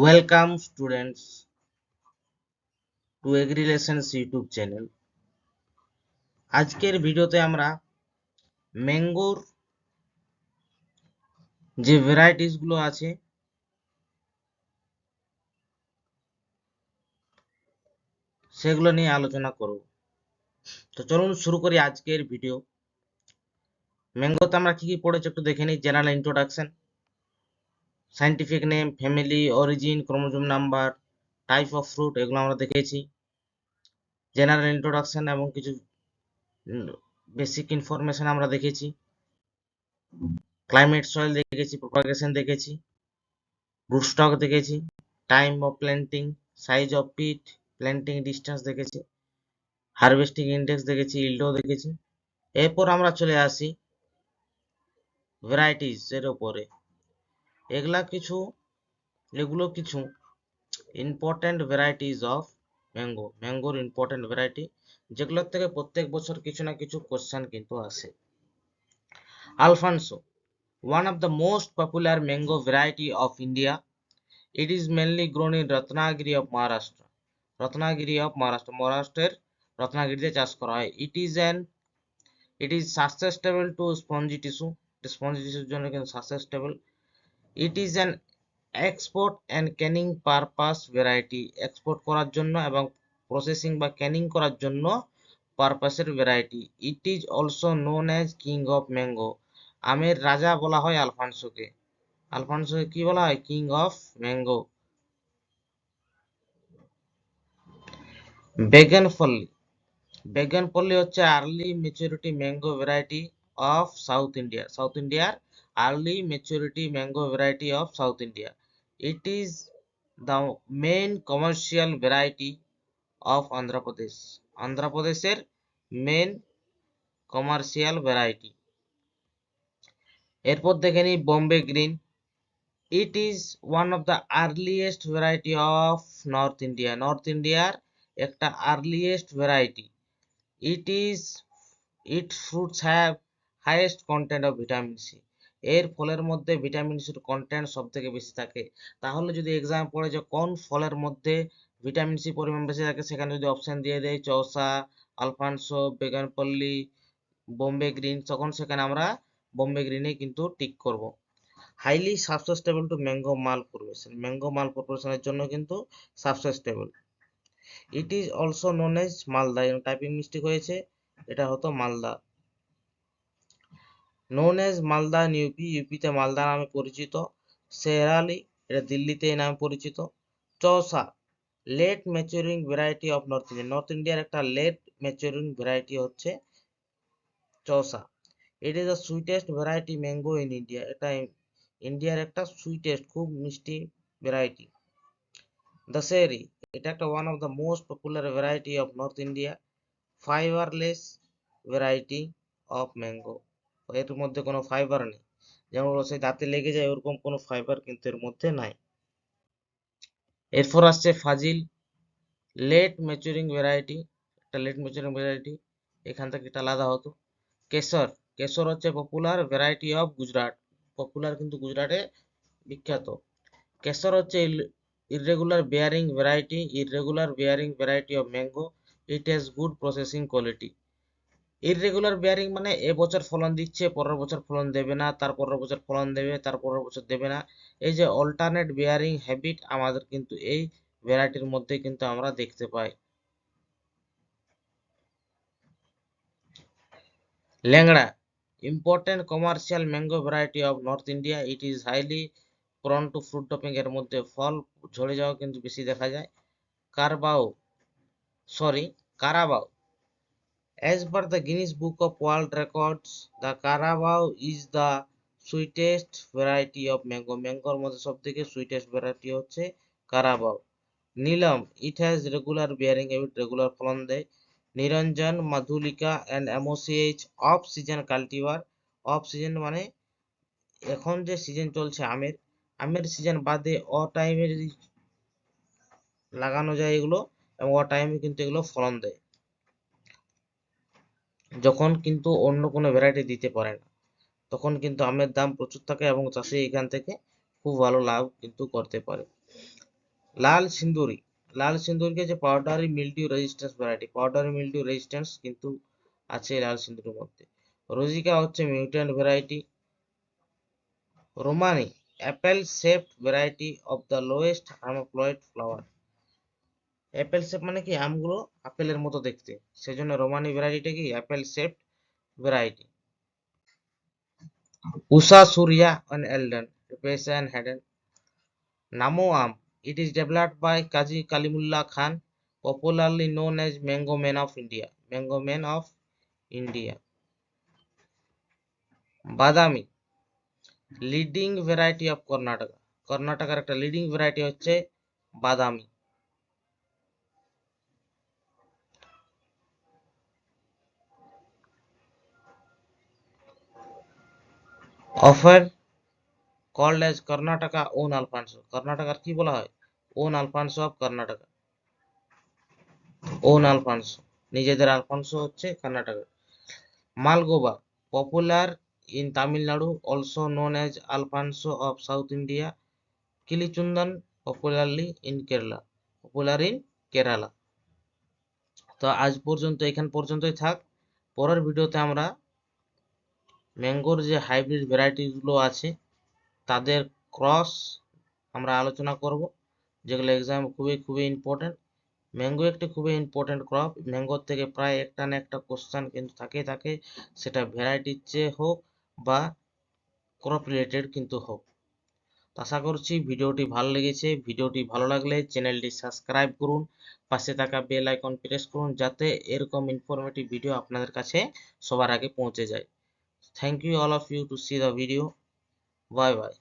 Welcome students to Agri Lessons YouTube channel. আজকের ভিডিওতে আমরা ম্যাঙ্গোর যে ভ্যারাইটিস গুলো আছে সেগুলো নিয়ে আলোচনা করব। তো চলুন শুরু করি আজকের ভিডিও। ম্যাঙ্গোতে আমরা কি কি পড়েছি একটু দেখে নিই। General introduction, scientific name, family, origin, chromosome number, type of fruit, এগুলো আমরা দেখেছি। জেনারেল ইন্ট্রোডাকশন এবং কিছু বেসিক ইনফরমেশন আমরা দেখেছি। ক্লাইমেট, সয়েল দেখেছি, প্রপাগেশন দেখেছি, রুট স্টক দেখেছি, time of planting, size of pit, planting distance দেখেছি, হারভেস্টিং ইন্ডেক্স দেখেছি, ইল্ডও দেখেছি। এরপর আমরা চলে আসি ভ্যারাইটিস এর উপরে। এগুলো কিছু ইম্পর্টেন্ট ভ্যারাইটিস অফ ম্যাঙ্গোর ইম্পর্টেন্ট ভ্যারাইটি, যেগুলোর থেকে প্রত্যেক বছর কিছু না কিছু কোশ্চেন কিন্তু আসে। Alfonso, one of the most popular mango variety of India. It is mainly grown in Ratnagiri of Maharashtra. মহারাষ্ট্রের রত্নাগিরিতে চাষ করা হয়। It is susceptible to spongy tissue. Spongy টিস্যুর জন্য কিন্তু susceptible. It is an export and canning purpose variety. Export করার জন্য এবং প্রসেসিং বা ক্যানিং করার জন্য পারপাসের variety. It is also known as king of mango. আমের রাজা বলা হয় আলফানসোকে। কি বলা হয়? King of mango. বেগনপল্লী হচ্ছে early maturity mango variety of south ইন্ডিয়ার early maturity mango variety of south India. It is the main commercial variety of অন্ধ্রপ্রদেশের মেইন কমার্শিয়াল ভ্যারাইটি। এরপর দেখে নিই Bombay green. It is one of the earliest variety of North India. একটা earliest variety. Its fruits have highest content of vitamin C. এর ফলের মধ্যে vitamin সির content সব থেকে বেশি থাকে। তাহলে যদি এক্সাম পড়ে যে কোন ফলের মধ্যে ভিটামিন সি পরিমাণ বেশি থাকে, সেখানে যদি অপশন দিয়ে দেয় চৌসা, আলফানসো, বেগনপল্লী, বোম্বে গ্রিন, তখন সেখানে আমরা বোম্বে গ্রিনে কিন্তু টিক করব। হাইলি সাবসেস্টেবল টু ম্যাঙ্গো মাল কর্পোরেশনের জন্য কিন্তু susceptible. It is also known as Malda, typing mistake হয়েছে, এটা হতো Malda. Known as Malda in ইউপিতে মালদা নামে পরিচিত। শেরালি, এটা দিল্লিতে এই নামে পরিচিত। Chausa, late maturing variety of north ইন্ডিয়ার একটা লেট ম্যাচুরিং ভ্যারাইটি হচ্ছে Chausa. It is the sweetest variety mango in India, এটা ইন্ডিয়ার একটা সুইটেস্ট, খুব মিষ্টি ভ্যারাইটি। দশেরি, এটা একটা one of the most popular variety of north India. Fibreless variety of mango, এর মধ্যে কোনো ফাইবার নেই, যেমন সেই দাঁতে লেগে যায় ওরকম কোনো ফাইবার কিন্তু এর মধ্যে নাই। এরপর আসছে ফাজিল, লেট ম্যাচুরিং ভ্যারাইটি, একটা লেট ম্যাচুরিং ভ্যারাইটি, এখান থেকে এটা আলাদা হতো। কেশর হচ্ছে popular variety of Gujarat, popular কিন্তু গুজরাটে বিখ্যাত। কেশর হচ্ছে irregular bearing variety of mango. It has good processing quality. Irregular bearing মানে এবছর ফলন দিচ্ছে, পরের বছর ফলন দেবে না, তার পরের বছর ফলন দেবে, তার পরের বছর দেবে না। এই যে অল্টারনেট বেয়ারিং হ্যাবিট আমাদের কিন্তু এই ভ্যারাইটির মধ্যে কিন্তু আমরা দেখতে পাই। Langra, important commercial mango variety of north India. It is highly prone to fruit dropping, এর মধ্যে ফল ঝরে যাওয়া কিন্তু বেশি দেখা যায়। Carabao, as per the Guinness Book of World Records, the Carabao is the sweetest variety of mango. ম্যাঙ্গোর মধ্যে সবথেকে সুইটেস্ট ভ্যারাইটি হচ্ছে Carabao. Neelam, it has regular bearing habit, regular ফলন দেয়। Niranjan, Madhulika and MOCH off season cultivar. Off season মানে এখন যে season চলছে আমের সিজন বাদে অ টাইমে যদি লাগানো যায় এগুলো, এবং অ টাইমে কিন্তু এগুলো ফলন দেয়, যখন কিন্তু অন্য কোনো ভ্যারাইটি দিতে পারে না, তখন কিন্তু আমের দাম প্রচুর থাকে এবং চাষি এখান থেকে খুব ভালো লাভ কিন্তু করতে পারে। লাল সিন্দুরি, লাল সিন্দুরিকে যে powdery mildew resistance variety, powdery mildew resistance কিন্তু আছে লাল সিন্দুরের মধ্যে। রোজিকা হচ্ছে mutant variety. Rumani, apple shaped variety of the lowest hermaphrodite flower. Apple shape মানে কি আমগুলো আপেলের মতো দেখতে, সেজন্য রোমানি ভ্যারাইটিটা কি apple shaped variety. Usha Suriya and Eldon, Pesa and Haddon. Namo Am, it is developed by Kazi Kalimullah Khan, popularly known as Mango Man of India. Mango Man of India. Badami, leading variety of Karnataka. কর্ণাটকার একটা leading variety হচ্ছে বাদামি। অফার called as Karnataka own Alphonso, কর্ণাটকার কি বলা হয় own Alphonso of Karnataka. Own Alphonso, নিজেদের Alphonso হচ্ছে Karnataka. Malgoba, popular in Tamil Nadu, also known as Alphonso of south India. Kilichundan, popularly in Kerala, popular in Kerala. তো আজ পর্যন্ত এখান পর্যন্তই থাক। পরের ভিডিওতে আমরা ম্যাঙ্গোর যে হাইব্রিড ভ্যারাইটিগুলো আছে তাদের ক্রস আমরা আলোচনা করব, যেগুলো এক্সাম খুবই খুবই ইম্পর্টেন্ট। ম্যাঙ্গো একটি খুবই ইম্পর্টেন্ট ক্রপ, ম্যাঙ্গোর থেকে প্রায় একটা না একটা কোশ্চেন কিন্তু থাকেই থাকে, সেটা ভ্যারাইটির চেয়ে হোক বা ক্রপ রিলেটেড কিন্তু হোক। আশা করছি ভিডিওটি ভালো লেগেছে। ভিডিওটি ভালো লাগলে চ্যানেলটি সাবস্ক্রাইব করুন, পাশে থাকা বেল আইকন প্রেস করুন, যাতে এরকম ইনফরমেটিভ ভিডিও আপনাদের কাছে সবার আগে পৌঁছে যায়। Thank you all of you to see the video. Bye by.